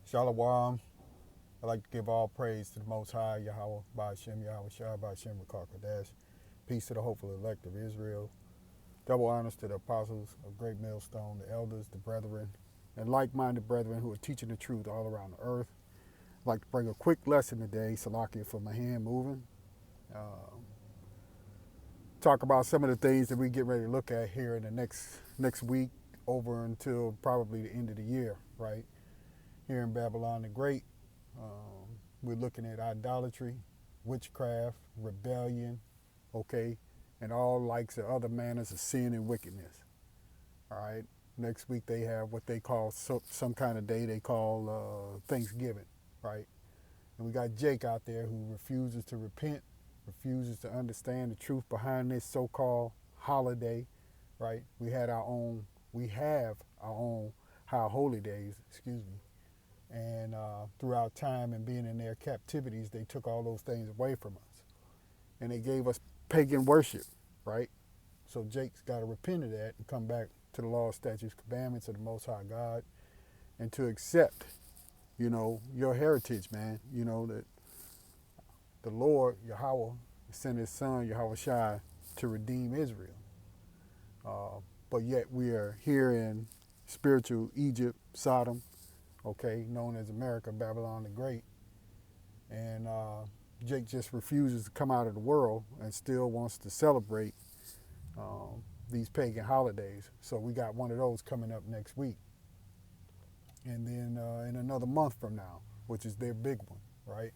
Shalom. I'd like to give all praise to the Most High, Yahweh, Ba'ashem, Yahweh Shai, Ba'ashem, Rakar Kadesh. Peace to the hopeful elect of Israel. Double honors to the apostles of Great Millstone, the elders, the brethren, and like-minded brethren who are teaching the truth all around the earth. I'd like to bring a quick lesson today, Salakia for my hand moving. Talk about some of the things that we get ready to look at here in the next week over until probably the end of the year, right? Here in Babylon the Great, we're looking at idolatry, witchcraft, rebellion, okay, and all likes of other manners of sin and wickedness. All right. Next week they have what they call some kind of day they call Thanksgiving, right? And we got Jake out there who refuses to repent, refuses to understand the truth behind this so-called holiday, right? We have our own high holy days, excuse me. And throughout time and being in their captivities, they took all those things away from us. And they gave us pagan worship, right? So Jake's got to repent of that and come back to the law, statutes, commandments of the Most High God and to accept, your heritage, man. That the Lord, Yahweh, sent his son, Yahweh Shai, to redeem Israel. But yet we are here in spiritual Egypt, Sodom, okay, known as America, Babylon the Great. And Jake just refuses to come out of the world and still wants to celebrate these pagan holidays. So we got one of those coming up next week. And then in another month from now, which is their big one, right?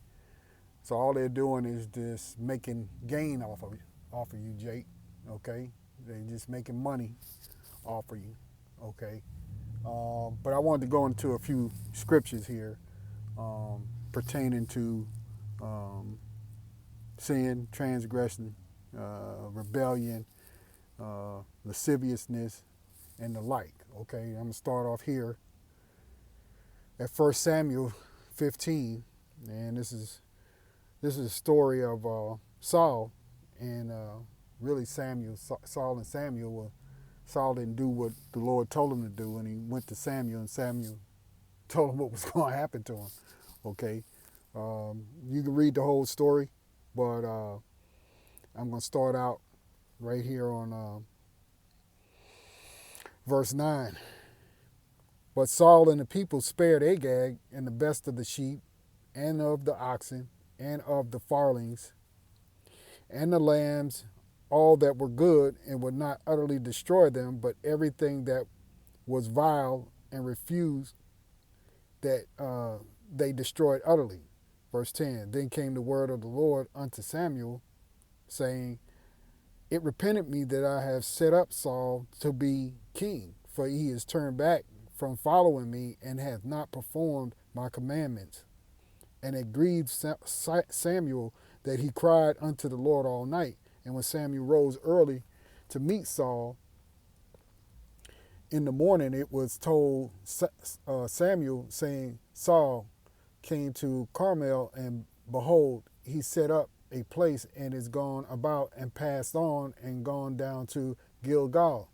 So all they're doing is just making gain off of you, Jake, okay? They're just making money off of you, okay? But I wanted to go into a few scriptures here pertaining to sin, transgression, rebellion, lasciviousness, and the like. Okay, I'm going to start off here at 1 Samuel 15, and this is a story of Saul and really Saul and Samuel. Saul didn't do what the Lord told him to do, and he went to Samuel, and Samuel told him what was going to happen to him. Okay, you can read the whole story, but I'm going to start out right here on verse 9. But Saul and the people spared Agag and the best of the sheep and of the oxen and of the farlings and the lambs, all that were good, and would not utterly destroy them, but everything that was vile and refused that they destroyed utterly. Verse 10, then came the word of the Lord unto Samuel, saying, it repented me that I have set up Saul to be king, for he is turned back from following me and hath not performed my commandments. And it grieved Samuel that he cried unto the Lord all night. And when Samuel rose early to meet Saul, in the morning it was told Samuel, saying, Saul came to Carmel, and behold, he set up a place and is gone about and passed on and gone down to Gilgal.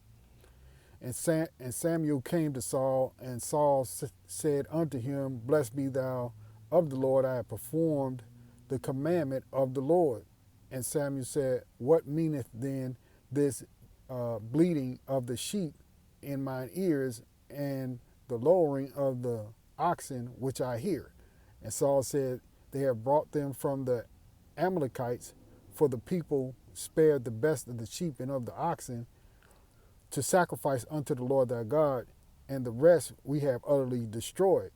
And Samuel came to Saul, and Saul said unto him, blessed be thou of the Lord, I have performed the commandment of the Lord. And Samuel said, what meaneth then this bleating of the sheep in mine ears, and the lowing of the oxen which I hear? And Saul said, they have brought them from the Amalekites, for the people spared the best of the sheep and of the oxen to sacrifice unto the Lord thy God, and the rest we have utterly destroyed.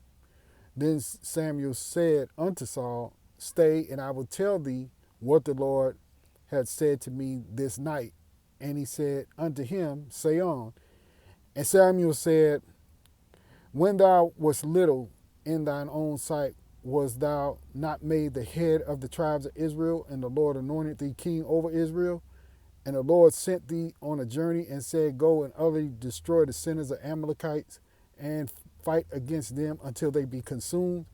Then Samuel said unto Saul, stay, and I will tell thee what the Lord had said to me this night. And he said unto him, say on. And Samuel said, when thou wast little in thine own sight, was thou not made the head of the tribes of Israel, and the Lord anointed thee king over Israel? And the Lord sent thee on a journey and said, go and utterly destroy the sinners of Amalekites and fight against them until they be consumed.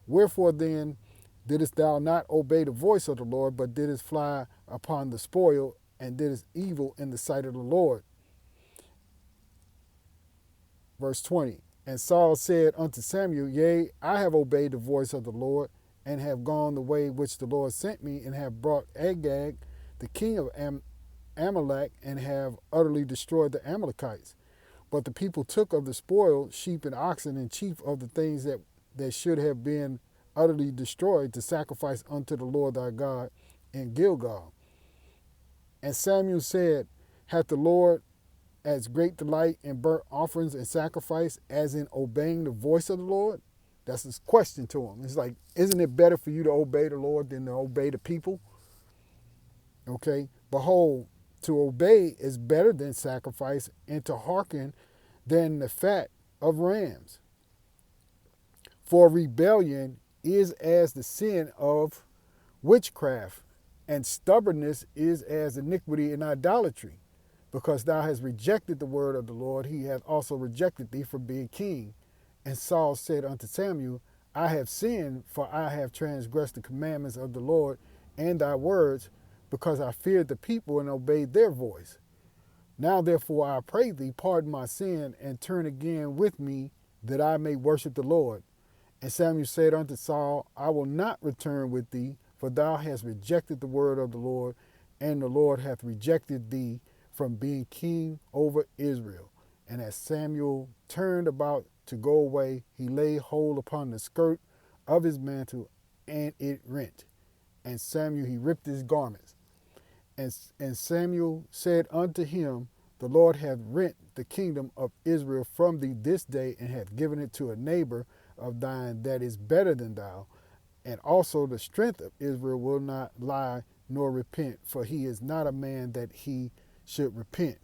Wherefore then didst thou not obey the voice of the Lord, but didst fly upon the spoil, and didst evil in the sight of the Lord? Verse 20, And Saul said unto Samuel, Yea, I have obeyed the voice of the Lord, and have gone the way which the Lord sent me, and have brought Agag, the king of Amalek, and have utterly destroyed the Amalekites. But the people took of the spoil sheep and oxen, and chief of the things that should have been utterly destroyed, to sacrifice unto the Lord thy God in Gilgal. And Samuel said, Hath the Lord as great delight in burnt offerings and sacrifice as in obeying the voice of the Lord? That's his question to him. It's like, isn't it better for you to obey the Lord than to obey the people? Okay. Behold, to obey is better than sacrifice, and to hearken than the fat of rams. For rebellion is as the sin of witchcraft, and stubbornness is as iniquity and idolatry. Because thou hast rejected the word of the Lord, he hath also rejected thee from being king. And Saul said unto Samuel, I have sinned, for I have transgressed the commandments of the Lord and thy words, because I feared the people and obeyed their voice. Now therefore I pray thee, pardon my sin, and turn again with me, that I may worship the Lord. And Samuel said unto Saul, I will not return with thee, for thou hast rejected the word of the Lord, and the Lord hath rejected thee from being king over Israel. And as Samuel turned about to go away, he laid hold upon the skirt of his mantle, and it rent. And Samuel, he ripped his garments. And Samuel said unto him, The Lord hath rent the kingdom of Israel from thee this day, and hath given it to a neighbor of thine that is better than thou. And also the strength of Israel will not lie nor repent, for he is not a man that he should repent.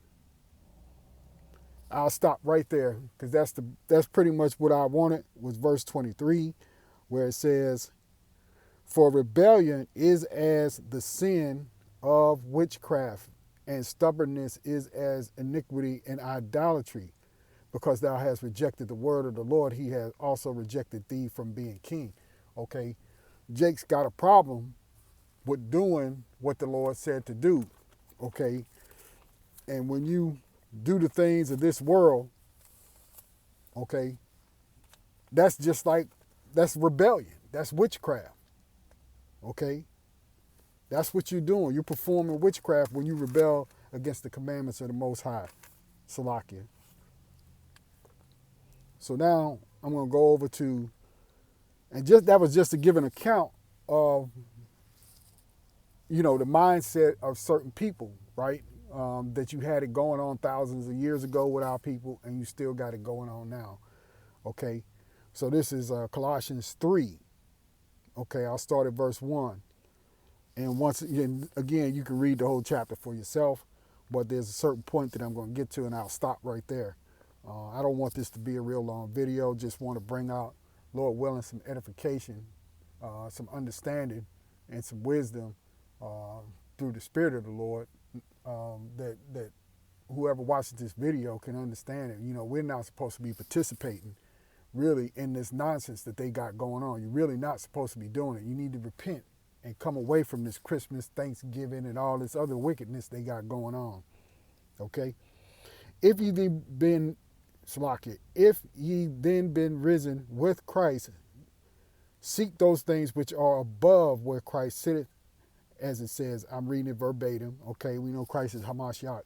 I'll stop right there, because that's pretty much what I wanted, was verse 23, where it says, For rebellion is as the sin of witchcraft, and stubbornness is as iniquity and idolatry. Because thou hast rejected the word of the Lord, he has also rejected thee from being king. Okay, Jake's got a problem with doing what the Lord said to do. Okay, and when you do the things of this world, okay, that's rebellion. That's witchcraft. Okay, that's what you're doing. You're performing witchcraft when you rebel against the commandments of the Most High. Salakia. So now I'm going to go over to, and that was just to give an account of, the mindset of certain people, right? That you had it going on thousands of years ago with our people, and you still got it going on now. Okay, so this is Colossians 3. Okay, I'll start at verse 1. And once again, you can read the whole chapter for yourself, but there's a certain point that I'm going to get to, and I'll stop right there. I don't want this to be a real long video. Just want to bring out, Lord willing, some edification, some understanding, and some wisdom through the Spirit of the Lord, that whoever watches this video can understand it. We're not supposed to be participating really in this nonsense that they got going on. You're really not supposed to be doing it. You need to repent and come away from this Christmas, Thanksgiving, and all this other wickedness they got going on. Okay? If ye then been risen with Christ, seek those things which are above, where Christ sitteth, as it says. I'm reading it verbatim. Okay, we know Christ is Hamashiach.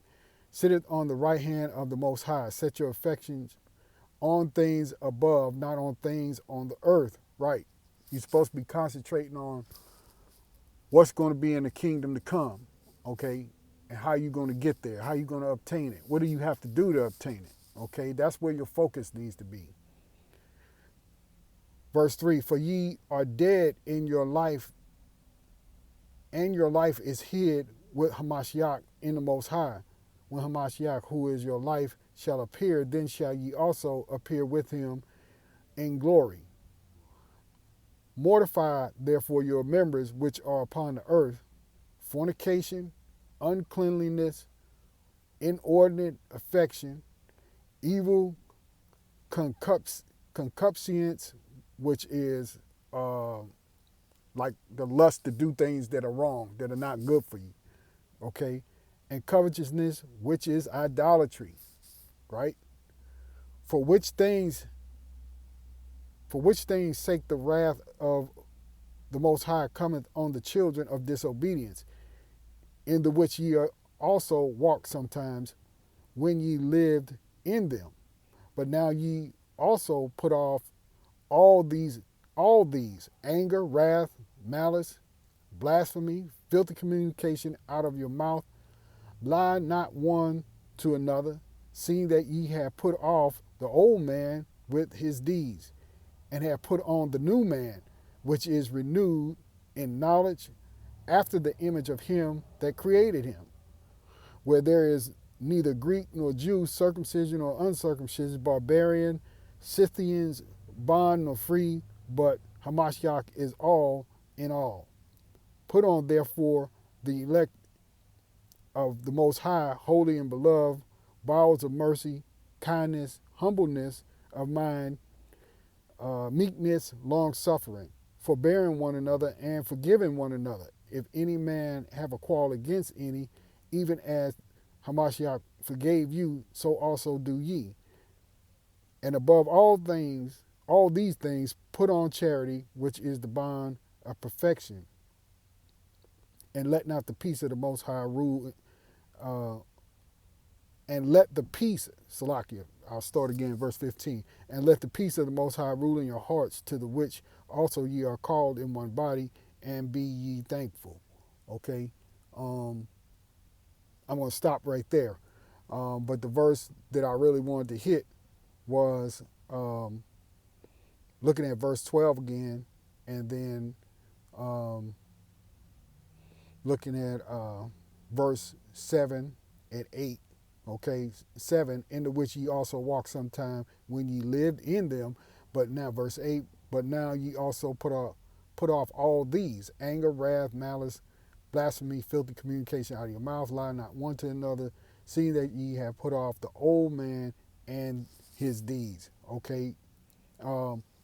Sitteth on the right hand of the Most High. Set your affections on things above, not on things on the earth. Right. You're supposed to be concentrating on what's going to be in the kingdom to come. Okay. And how you're going to get there. How you're going to obtain it. What do you have to do to obtain it? Okay. That's where your focus needs to be. Verse 3, For ye are dead in your life, and your life is hid with Hamashiach in the Most High. When Hamashiach, who is your life, shall appear, then shall ye also appear with him in glory. Mortify therefore your members which are upon the earth, fornication, uncleanliness, inordinate affection, evil concupiscence, which is like the lust to do things that are wrong, that are not good for you. Okay? And covetousness, which is idolatry. Right? For which things For which things sake the wrath of the Most High cometh on the children of disobedience, in the which ye also walked sometimes when ye lived in them. But now ye also put off all these anger, wrath, malice, blasphemy, filthy communication out of your mouth. Lie not one to another, seeing that ye have put off the old man with his deeds, and have put on the new man, which is renewed in knowledge after the image of him that created him, where there is neither Greek nor Jew, circumcision or uncircumcision, barbarian, Scythians, bond nor free, but Hamashiach is all in all. Put on therefore the elect of the Most High, holy and beloved, bowels of mercy, kindness, humbleness of mind, meekness, long suffering, forbearing one another and forgiving one another. If any man have a quarrel against any, even as Hamashiach forgave you, so also do ye. And above all these things, put on charity, which is the bond of perfection. And let not the peace of the Most High rule, and let the peace, Salakia, I'll start again, verse 15. And let the peace of the Most High rule in your hearts, to the which also ye are called in one body, and be ye thankful. Okay? I'm going to stop right there. But the verse that I really wanted to hit was looking at verse 12 again, and then looking at verse 7 and 8. Okay, 7, into which ye also walked sometime when ye lived in them, but now, verse 8, but now ye also put off all these, anger, wrath, malice, blasphemy, filthy communication out of your mouth. Lie not one to another, seeing that ye have put off the old man and his deeds. Okay,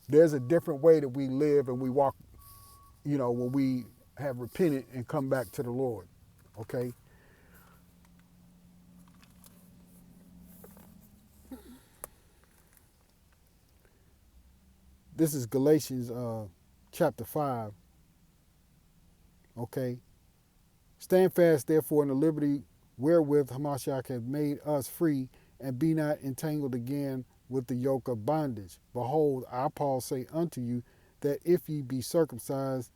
there's a different way that we live and we walk, when we have repented and come back to the Lord. Okay. This is Galatians chapter 5. Okay. Stand fast, therefore, in the liberty wherewith Hamashiach hath made us free, and be not entangled again with the yoke of bondage. Behold, I, Paul, say unto you, that if ye be circumcised,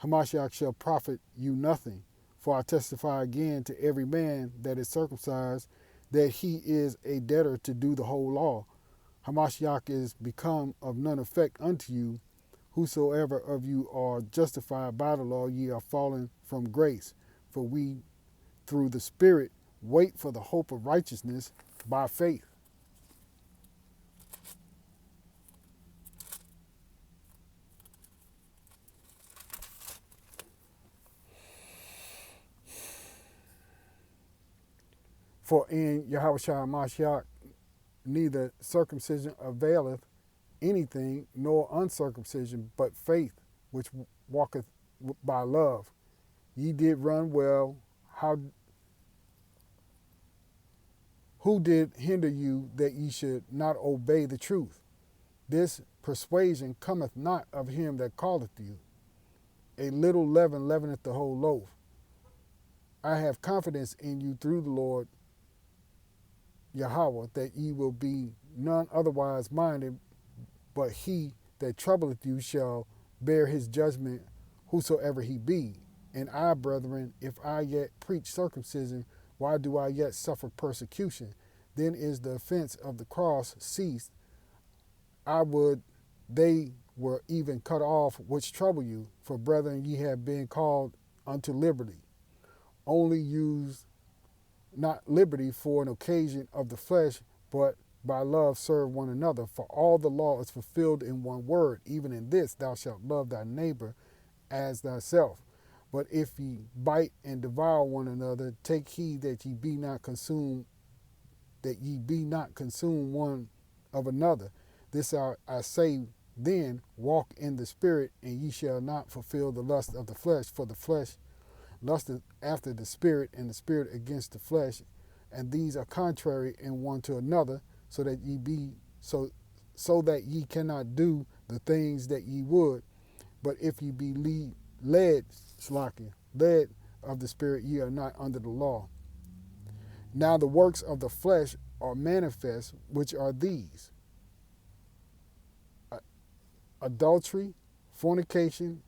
Hamashiach shall profit you nothing. For I testify again to every man that is circumcised, that he is a debtor to do the whole law. Hamashiach is become of none effect unto you. Whosoever of you are justified by the law, ye are fallen from grace. For we, through the Spirit, wait for the hope of righteousness by faith. For in Yahushua Mashiach neither circumcision availeth anything, nor uncircumcision, but faith, which walketh by love. Ye did run well. Who did hinder you that ye should not obey the truth? This persuasion cometh not of him that calleth you. A little leaven leaveneth the whole loaf. I have confidence in you through the Lord Yahweh, that ye will be none otherwise minded, but he that troubleth you shall bear his judgment, whosoever he be. And I, brethren, if I yet preach circumcision, why do I yet suffer persecution? Then is the offense of the cross ceased. I would they were even cut off which trouble you, for brethren, ye have been called unto liberty. Only use not liberty for an occasion of the flesh, but by love serve one another. For all the law is fulfilled in one word, even in this, thou shalt love thy neighbor as thyself. But if ye bite and devour one another, take heed that ye be not consumed one of another. This I say then, walk in the Spirit, and ye shall not fulfill the lust of the flesh. For the flesh lusteth after the Spirit, and the Spirit against the flesh, and these are contrary in one to another, so that ye cannot do the things that ye would. But if ye be led, Slakia, led of the Spirit, ye are not under the law. Now the works of the flesh are manifest, which are these: adultery, fornication,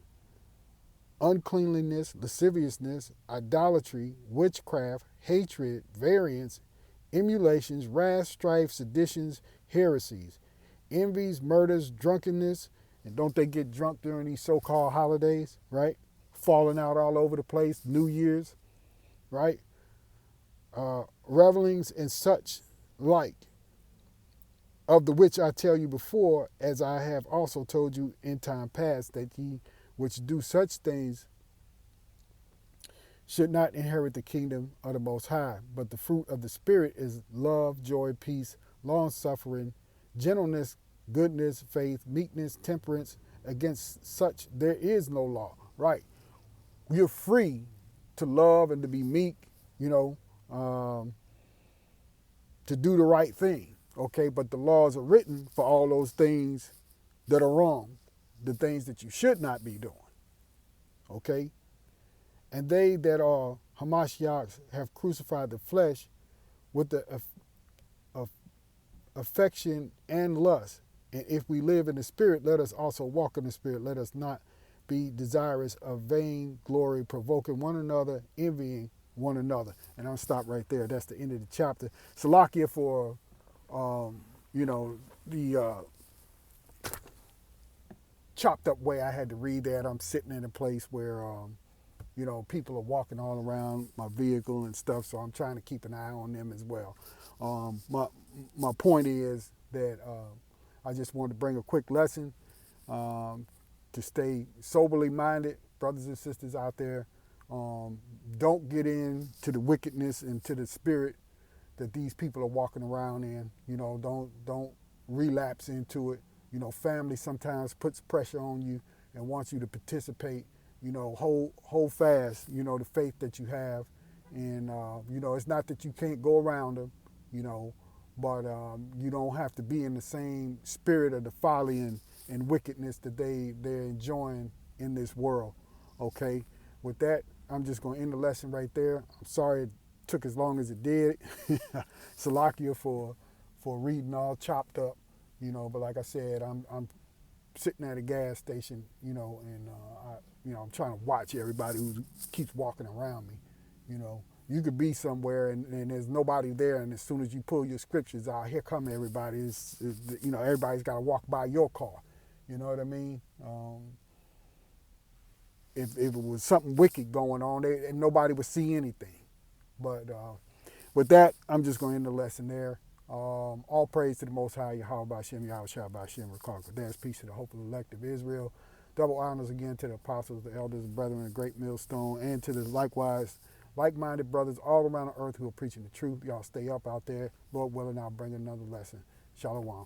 uncleanliness, lasciviousness, idolatry, witchcraft, hatred, variance, emulations, wrath, strife, seditions, heresies, envies, murders, drunkenness. And don't they get drunk during these so-called holidays, right? Falling out all over the place, New Year's, right? Revelings and such like, of the which I tell you before, as I have also told you in time past, that ye which do such things should not inherit the kingdom of the Most High. But the fruit of the Spirit is love, joy, peace, long-suffering, gentleness, goodness, faith, meekness, temperance. Against such there is no law. Right? You're free to love and to be meek, to do the right thing. Okay, but the laws are written for all those things that are wrong, the things that you should not be doing. Okay? And they that are Hamashiachs have crucified the flesh with the affection and lust. And if we live in the Spirit, let us also walk in the Spirit. Let us not be desirous of vain glory, provoking one another, envying one another. And I'll stop right there. That's the end of the chapter. Salakia for, the chopped up way I had to read that. I'm sitting in a place where, people are walking all around my vehicle and stuff, so I'm trying to keep an eye on them as well. My point is that I just wanted to bring a quick lesson to stay soberly minded, brothers and sisters out there. Don't get into the wickedness and to the spirit that these people are walking around in. Don't relapse into it. Family sometimes puts pressure on you and wants you to participate. Hold fast, the faith that you have. And, it's not that you can't go around them, but you don't have to be in the same spirit of the folly and wickedness that they're enjoying in this world. Okay? With that, I'm just going to end the lesson right there. I'm sorry it took as long as it did. Salakia for reading all chopped up, but like I said, I'm sitting at a gas station, and I'm trying to watch everybody who keeps walking around me. You could be somewhere and there's nobody there, and as soon as you pull your scriptures out, here come everybody. Everybody's got to walk by your car. You know what I mean? If it was something wicked going on, and nobody would see anything. But with that, I'm just going to end the lesson there. All praise to the Most High, Yahweh B'Shem, Yahweh Shah B'Shem, Rakar Kodesh, peace to the hope of the elect of Israel. Double honors again to the apostles, the elders, and brethren, the great millstone, and to the likewise like-minded brothers all around the earth who are preaching the truth. Y'all stay up out there. Lord willing, I'll bring another lesson. Shalom.